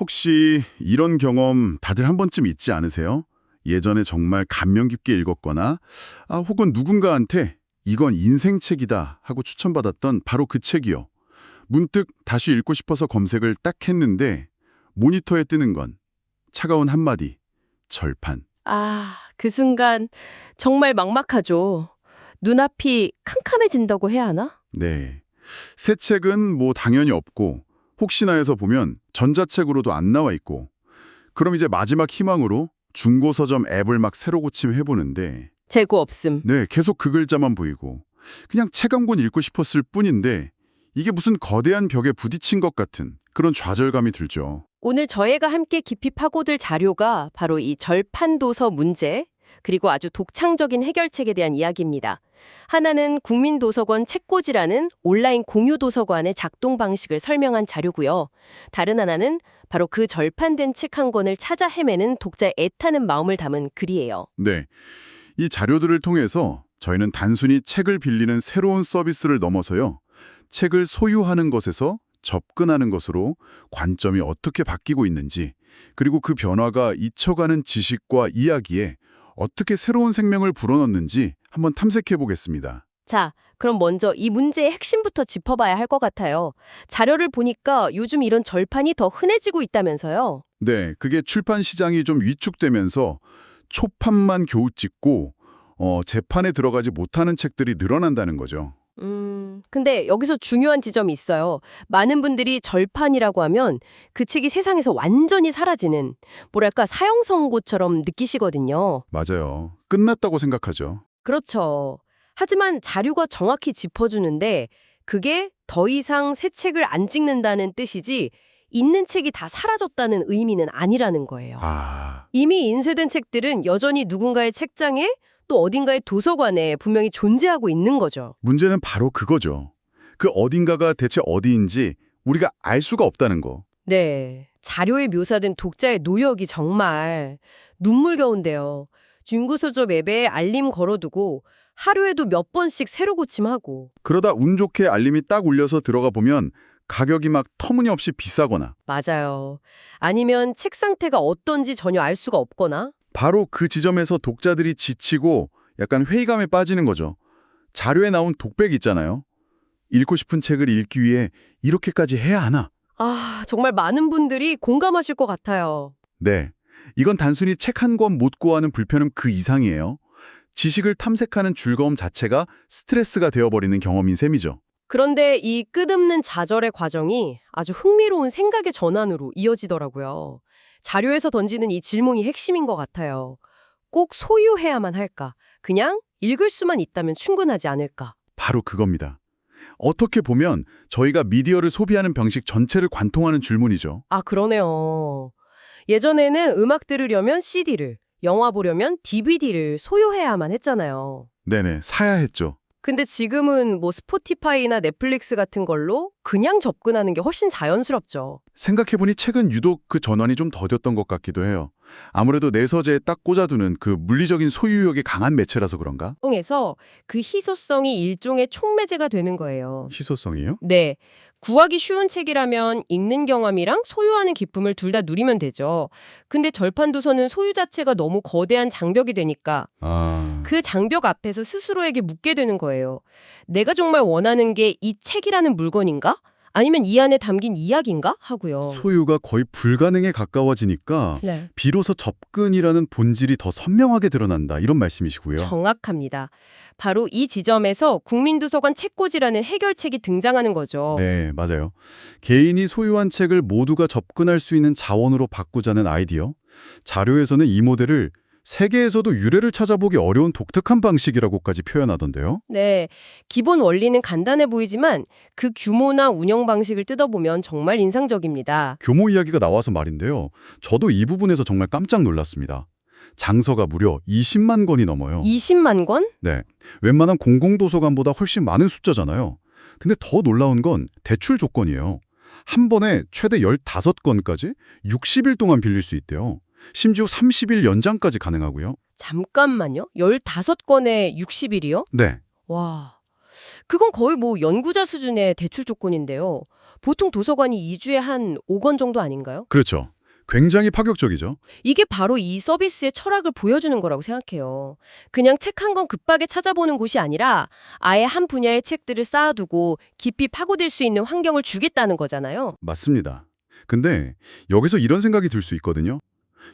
혹시 이런 경험 다들 한 번쯤 있지 않으세요? 예전에 정말 감명 깊게 읽었거나 혹은 누군가한테 이건 인생책이다 하고 추천받았던 바로 그 책이요. 문득 다시 읽고 싶어서 검색을 딱 했는데 모니터에 뜨는 건 차가운 한마디, 절판. 아, 그 순간 정말 막막하죠. 눈앞이 캄캄해진다고 해야 하나? 네. 새 책은 뭐 당연히 없고 혹시나 해서 보면 전자책으로도 안 나와 있고 그럼 이제 마지막 희망으로 중고서점 앱을 막 새로 고침해보는데 재고 없음. 네, 계속 그 글자만 보이고 그냥 책 한 권 읽고 싶었을 뿐인데 이게 무슨 거대한 벽에 부딪힌 것 같은 그런 좌절감이 들죠. 오늘 저희가 함께 깊이 파고들 자료가 바로 이 절판 도서 문제, 그리고 아주 독창적인 해결책에 대한 이야기입니다. 하나는 국민도서관 책꽂이라는 온라인 공유 도서관의 작동 방식을 설명한 자료고요. 다른 하나는 바로 그 절판된 책 한 권을 찾아 헤매는 독자의 애타는 마음을 담은 글이에요. 네, 이 자료들을 통해서 저희는 단순히 책을 빌리는 새로운 서비스를 넘어서요. 책을 소유하는 것에서 접근하는 것으로 관점이 어떻게 바뀌고 있는지, 그리고 그 변화가 잊혀가는 지식과 이야기에 어떻게 새로운 생명을 불어넣는지 한번 탐색해 보겠습니다. 자, 그럼 먼저 이 문제의 핵심부터 짚어봐야 할 것 같아요. 자료를 보니까 요즘 이런 절판이 더 흔해지고 있다면서요. 네, 그게 출판 시장이 좀 위축되면서 초판만 겨우 찍고 재판에 들어가지 못하는 책들이 늘어난다는 거죠. 근데 여기서 중요한 지점이 있어요. 많은 분들이 절판이라고 하면 그 책이 세상에서 완전히 사라지는, 뭐랄까, 사형 선고처럼 느끼시거든요. 맞아요. 끝났다고 생각하죠. 그렇죠. 하지만 자료가 정확히 짚어주는데 그게 더 이상 새 책을 안 찍는다는 뜻이지 있는 책이 다 사라졌다는 의미는 아니라는 거예요. 아, 이미 인쇄된 책들은 여전히 누군가의 책장에 또 어딘가의 도서관에 분명히 존재하고 있는 거죠. 문제는 바로 그거죠. 그 어딘가가 대체 어디인지 우리가 알 수가 없다는 거. 네. 자료에 묘사된 독자의 노력이 정말 눈물겨운데요. 중고서점 앱에 알림 걸어두고 하루에도 몇 번씩 새로 고침하고. 그러다 운 좋게 알림이 딱 울려서 들어가 보면 가격이 막 터무니없이 비싸거나 맞아요. 아니면 책 상태가 어떤지 전혀 알 수가 없거나. 바로 그 지점에서 독자들이 지치고 약간 회의감에 빠지는 거죠. 자료에 나온 독백 있잖아요. 읽고 싶은 책을 읽기 위해 이렇게까지 해야 하나? 아, 정말 많은 분들이 공감하실 것 같아요. 네. 이건 단순히 책 한 권 못 구하는 불편은 그 이상이에요. 지식을 탐색하는 즐거움 자체가 스트레스가 되어버리는 경험인 셈이죠. 그런데 이 끝없는 좌절의 과정이 아주 흥미로운 생각의 전환으로 이어지더라고요. 자료에서 던지는 이 질문이 핵심인 것 같아요. 꼭 소유해야만 할까? 그냥 읽을 수만 있다면 충분하지 않을까? 바로 그겁니다. 어떻게 보면 저희가 미디어를 소비하는 방식 전체를 관통하는 질문이죠. 아, 그러네요. 예전에는 음악 들으려면 CD를, 영화 보려면 DVD를 소유해야만 했잖아요. 네네, 사야 했죠. 근데 지금은 뭐 스포티파이나 넷플릭스 같은 걸로 그냥 접근하는 게 훨씬 자연스럽죠. 생각해보니 책은 유독 그 전환이 좀 더뎠던 것 같기도 해요. 아무래도 내 서재에 딱 꽂아두는 그 물리적인 소유욕이 강한 매체라서 그런가? 통해서 그 희소성이 일종의 촉매제가 되는 거예요. 희소성이요? 네. 구하기 쉬운 책이라면 읽는 경험이랑 소유하는 기쁨을 둘 다 누리면 되죠. 근데 절판 도서는 소유 자체가 너무 거대한 장벽이 되니까 아, 그 장벽 앞에서 스스로에게 묻게 되는 거예요. 내가 정말 원하는 게 이 책이라는 물건인가? 아니면 이 안에 담긴 이야기인가? 하고요. 소유가 거의 불가능에 가까워지니까 네. 비로소 접근이라는 본질이 더 선명하게 드러난다. 이런 말씀이시고요. 정확합니다. 바로 이 지점에서 국민도서관 책꽂이라는 해결책이 등장하는 거죠. 네, 맞아요. 개인이 소유한 책을 모두가 접근할 수 있는 자원으로 바꾸자는 아이디어. 자료에서는 이 모델을 세계에서도 유래를 찾아보기 어려운 독특한 방식이라고까지 표현하던데요. 네, 기본 원리는 간단해 보이지만 그 규모나 운영 방식을 뜯어보면 정말 인상적입니다. 규모 이야기가 나와서 말인데요. 저도 이 부분에서 정말 깜짝 놀랐습니다. 장서가 무려 20만 권이 넘어요. 20만 권? 네, 웬만한 공공도서관보다 훨씬 많은 숫자잖아요. 근데 더 놀라운 건 대출 조건이에요. 한 번에 최대 15건까지 60일 동안 빌릴 수 있대요. 심지어 30일 연장까지 가능하고요. 잠깐만요. 15건에 60일이요? 네, 와, 그건 거의 뭐 연구자 수준의 대출 조건인데요. 보통 도서관이 2주에 한 5권 정도 아닌가요? 그렇죠. 굉장히 파격적이죠. 이게 바로 이 서비스의 철학을 보여주는 거라고 생각해요. 그냥 책 한 권 급하게 찾아보는 곳이 아니라 아예 한 분야의 책들을 쌓아두고 깊이 파고들 수 있는 환경을 주겠다는 거잖아요. 맞습니다. 근데 여기서 이런 생각이 들 수 있거든요.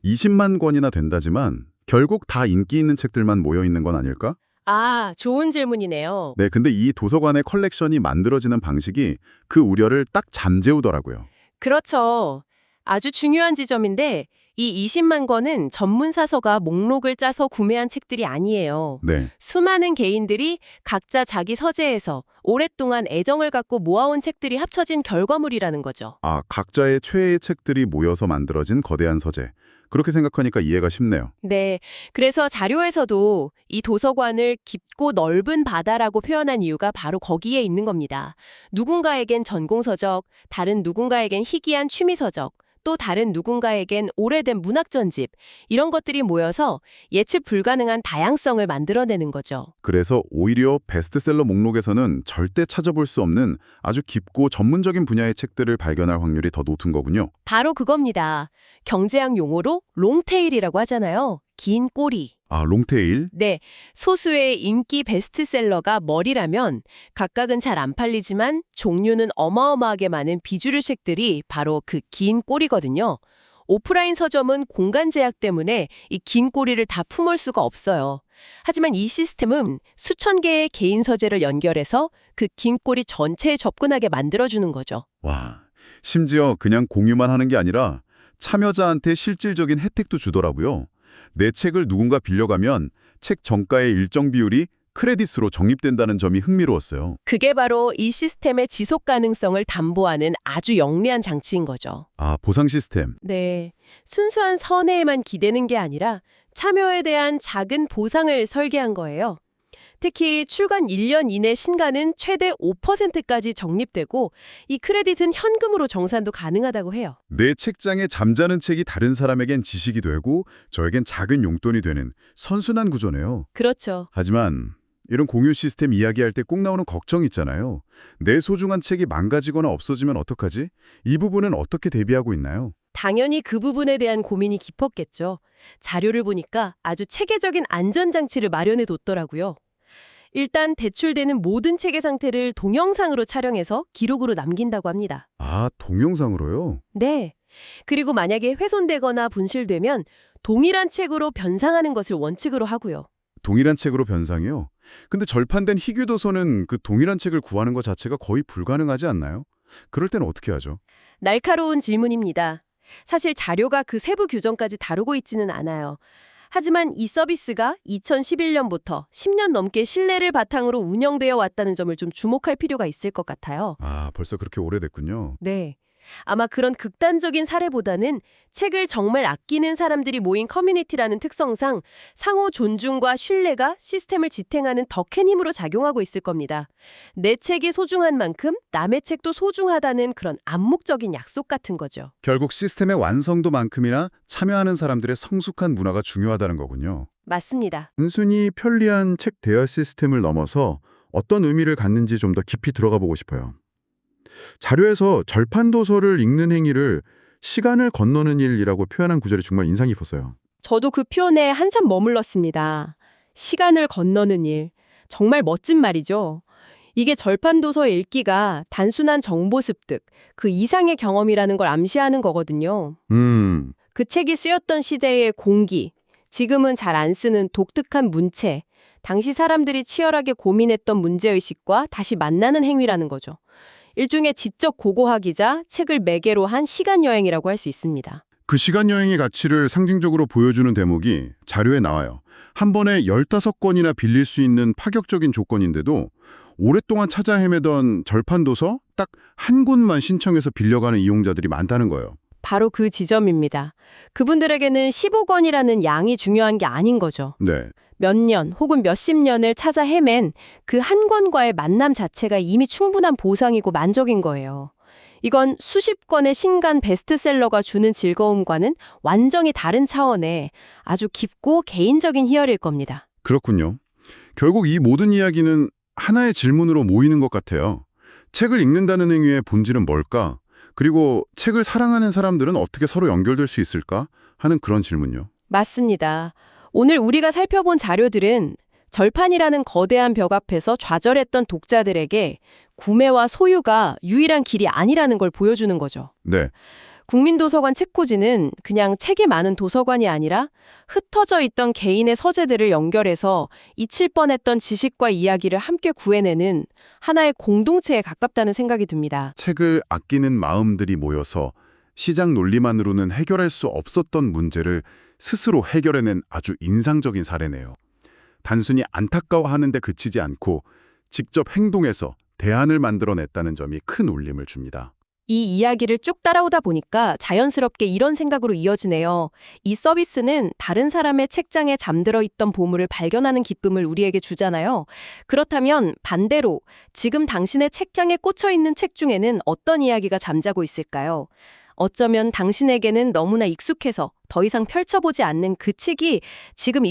20만 권이나 된다지만 결국 다 인기 있는 책들만 모여 있는 건 아닐까? 아, 좋은 질문이네요. 네, 근데 이 도서관의 컬렉션이 만들어지는 방식이 그 우려를 딱 잠재우더라고요. 그렇죠. 아주 중요한 지점인데 이 20만 권은 전문 사서가 목록을 짜서 구매한 책들이 아니에요. 네, 수많은 개인들이 각자 자기 서재에서 오랫동안 애정을 갖고 모아온 책들이 합쳐진 결과물이라는 거죠. 각자의 최애의 책들이 모여서 만들어진 거대한 서재. 그렇게 생각하니까 이해가 쉽네요. 네. 그래서 자료에서도 이 도서관을 깊고 넓은 바다라고 표현한 이유가 바로 거기에 있는 겁니다. 누군가에겐 전공서적, 다른 누군가에겐 희귀한 취미서적, 또 다른 누군가에겐 오래된 문학 전집, 이런 것들이 모여서 예측 불가능한 다양성을 만들어내는 거죠. 그래서 오히려 베스트셀러 목록에서는 절대 찾아볼 수 없는 아주 깊고 전문적인 분야의 책들을 발견할 확률이 더 높은 거군요. 바로 그겁니다. 경제학 용어로 롱테일이라고 하잖아요. 긴 꼬리. 롱테일? 네, 소수의 인기 베스트셀러가 머리라면 각각은 잘 안 팔리지만 종류는 어마어마하게 많은 비주류 책들이 바로 그 긴 꼬리거든요. 오프라인 서점은 공간 제약 때문에 이 긴 꼬리를 다 품을 수가 없어요. 하지만 이 시스템은 수천 개의 개인 서재를 연결해서 그 긴 꼬리 전체에 접근하게 만들어주는 거죠. 와, 심지어 그냥 공유만 하는 게 아니라 참여자한테 실질적인 혜택도 주더라고요. 내 책을 누군가 빌려가면 책 정가의 일정 비율이 크레딧으로 적립된다는 점이 흥미로웠어요. 그게 바로 이 시스템의 지속 가능성을 담보하는 아주 영리한 장치인 거죠. 보상 시스템. 네, 순수한 선해에만 기대는 게 아니라 참여에 대한 작은 보상을 설계한 거예요. 특히 출간 1년 이내 신간은 최대 5%까지 적립되고 이 크레딧은 현금으로 정산도 가능하다고 해요. 내 책장에 잠자는 책이 다른 사람에겐 지식이 되고 저에겐 작은 용돈이 되는 선순환 구조네요. 그렇죠. 하지만 이런 공유 시스템 이야기할 때 꼭 나오는 걱정 있잖아요. 내 소중한 책이 망가지거나 없어지면 어떡하지? 이 부분은 어떻게 대비하고 있나요? 당연히 그 부분에 대한 고민이 깊었겠죠. 자료를 보니까 아주 체계적인 안전장치를 마련해 뒀더라고요. 일단 대출되는 모든 책의 상태를 동영상으로 촬영해서 기록으로 남긴다고 합니다. 동영상으로요? 네. 그리고 만약에 훼손되거나 분실되면 동일한 책으로 변상하는 것을 원칙으로 하고요. 동일한 책으로 변상이요? 근데 절판된 희귀 도서는 그 동일한 책을 구하는 것 자체가 거의 불가능하지 않나요? 그럴 때는 어떻게 하죠? 날카로운 질문입니다. 사실 자료가 그 세부 규정까지 다루고 있지는 않아요. 하지만 이 서비스가 2011년부터 10년 넘게 신뢰를 바탕으로 운영되어 왔다는 점을 좀 주목할 필요가 있을 것 같아요. 벌써 그렇게 오래됐군요. 네. 아마 그런 극단적인 사례보다는 책을 정말 아끼는 사람들이 모인 커뮤니티라는 특성상 상호 존중과 신뢰가 시스템을 지탱하는 더 큰 힘으로 작용하고 있을 겁니다. 내 책이 소중한 만큼 남의 책도 소중하다는 그런 암묵적인 약속 같은 거죠. 결국 시스템의 완성도만큼이나 참여하는 사람들의 성숙한 문화가 중요하다는 거군요. 맞습니다. 단순히 편리한 책 대여 시스템을 넘어서 어떤 의미를 갖는지 좀 더 깊이 들어가 보고 싶어요. 자료에서 절판 도서를 읽는 행위를 시간을 건너는 일이라고 표현한 구절이 정말 인상 깊었어요. 저도 그 표현에 한참 머물렀습니다. 시간을 건너는 일. 정말 멋진 말이죠. 이게 절판 도서 읽기가 단순한 정보 습득, 그 이상의 경험이라는 걸 암시하는 거거든요. 그 책이 쓰였던 시대의 공기, 지금은 잘 안 쓰는 독특한 문체, 당시 사람들이 치열하게 고민했던 문제의식과 다시 만나는 행위라는 거죠. 일종의 지적 고고학이자 책을 매개로 한 시간여행이라고 할 수 있습니다. 그 시간여행의 가치를 상징적으로 보여주는 대목이 자료에 나와요. 한 번에 15권이나 빌릴 수 있는 파격적인 조건인데도 오랫동안 찾아 헤매던 절판 도서 딱 한 권만 신청해서 빌려가는 이용자들이 많다는 거예요. 바로 그 지점입니다. 그분들에게는 15권이라는 양이 중요한 게 아닌 거죠. 네. 몇 년 혹은 몇십 년을 찾아 헤맨 그 한 권과의 만남 자체가 이미 충분한 보상이고 만족인 거예요. 이건 수십 권의 신간 베스트셀러가 주는 즐거움과는 완전히 다른 차원의 아주 깊고 개인적인 희열일 겁니다. 그렇군요. 결국 이 모든 이야기는 하나의 질문으로 모이는 것 같아요. 책을 읽는다는 행위의 본질은 뭘까? 그리고 책을 사랑하는 사람들은 어떻게 서로 연결될 수 있을까? 하는 그런 질문요. 맞습니다. 오늘 우리가 살펴본 자료들은 절판이라는 거대한 벽 앞에서 좌절했던 독자들에게 구매와 소유가 유일한 길이 아니라는 걸 보여주는 거죠. 네, 국민도서관 책꽂이는 그냥 책이 많은 도서관이 아니라 흩어져 있던 개인의 서재들을 연결해서 잊힐 뻔했던 지식과 이야기를 함께 구해내는 하나의 공동체에 가깝다는 생각이 듭니다. 책을 아끼는 마음들이 모여서 시장 논리만으로는 해결할 수 없었던 문제를 스스로 해결해낸 아주 인상적인 사례네요. 단순히 안타까워하는 데 그치지 않고 직접 행동해서 대안을 만들어냈다는 점이 큰 울림을 줍니다. 이 이야기를 쭉 따라오다 보니까 자연스럽게 이런 생각으로 이어지네요. 이 서비스는 다른 사람의 책장에 잠들어 있던 보물을 발견하는 기쁨을 우리에게 주잖아요. 그렇다면 반대로 지금 당신의 책장에 꽂혀 있는 책 중에는 어떤 이야기가 잠자고 있을까요? 어쩌면 당신에게는 너무나 익숙해서 더 이상 펼쳐보지 않는 그 책이 지금